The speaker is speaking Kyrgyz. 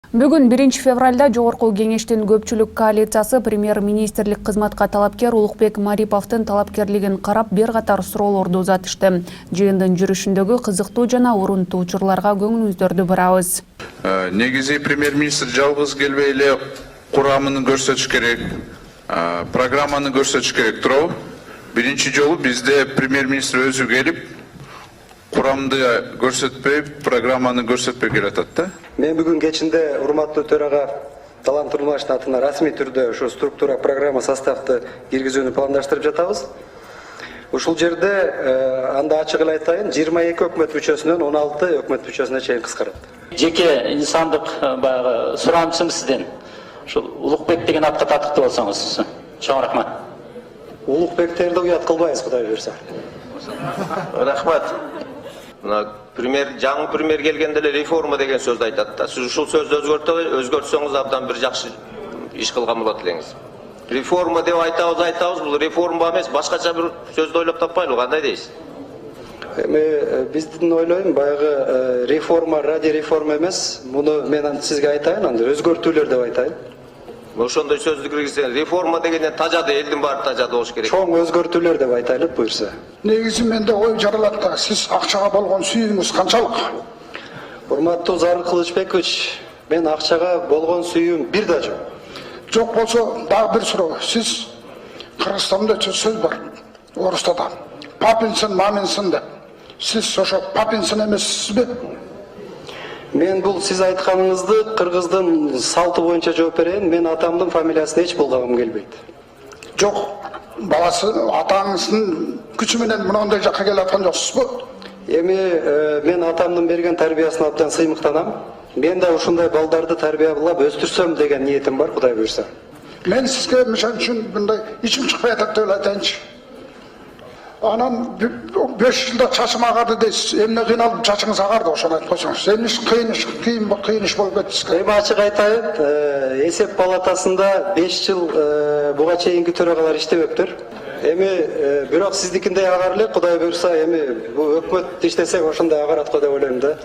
Бүгүн 1 февралда Жогорку кеңештин көпчүлүк коалициясы премьер-министрлик кызматка талапкер Улукбек Мариповдун талапкерлигин карап бир катар суроолорду узатышты. Жыйындын жүрүшүндөгү кызыктуу жана орунтуу учурларга көңүлүңүздөрдү бурабыз. Негизи премьер-министр жалгыз келбей эле курамын көрсөтүш керек, программаны көрсөтүш керек туурабы? Биринчи жолу бизде премьер-министр өзү келип, курамды көрсөтпөй, программаны көрсөтпөй келатат да. Мен бүгүн кечинде урматтуу төрага Талант Турмашевдин атына расмий түрдө ошо структура программа составды киргизүүнү пландаштырып жатабыз. Ушул жерде анда ачык эле айтайын, 22 өкмөт мүчөсүнөн 16 өкмөт мүчөсүнө чейин кыскарат. Жеке инсандык баягы сурамчым сизден. Ушул Улукбек деген атка татыктуу болсоңуз. Чоң рахмат. Улукбектерди уят кылбайбыз, Кудай буйрса. Рахмат. Жаңы премьер келгенде эле реформа деген сөздү айтат да. Сиз ушул сөздү өзгөртсөңүз абдан бир жакшы иш кылган болот элеңиз. Реформа деп айтабыз, бул реформа эмес, башкача бир сөздү ойлоп таппайлы, кандай дейсиз? Биздин ойлойм, баягы реформа ради реформа эмес, муну мен сизге айтайын, анда өзгөртүүлөр деп айтайын. Ошондой сөздү киргизсең, реформа дегенден тажады, элдин баары тажады болуш керек. Чоң өзгөртүүлөр деп айтайлы буйрса. Негизи менде ой жаралат да, сиз акчага болгон сүйүүңүз канчалык? Урматтуу Зарыл Кылычбекович, мен акчага болгон сүйүүм бир да жок. Жок болсо дагы бир суроо. Сиз Кыргызстанда сөз бар, орусча да. Папинсин, маминсин деп. Сиз ошо папинсин эмессизби? Мен бул сиз айтканыңызды кыргыздын салты боюнча жооп берейин. Мен атамдын фамилиясын эч булгагым келбейт. Жок, баласы атаңыздын күчү менен мындай жакка келип аткан жоксузбу? Эми мен атамдын берген тарбиясына абдан сыймыктанам. Мен да ушундай балдарды тарбиялап өстүрсөм деген ниетим бар, Кудай буйрса. Мен сизге мисалы үчүн мындай ичим чыкпай атат деп айтайынчы. Анан 5 жылда чачым агарды дейсиз. Эмне кыйналып чачыңыз агарды, ошону айтып койсоңуз. Кыйын иш болуп кетти сизге. Эми ачык айтайын, эсеп палатасында 5 жыл буга чейинки төрагалар иштебептир. Эми бирок сиздикиндей агар эле, Кудай буйрса, эми бул өкмөт иштесек ошондой агарат го деп ойлойм да.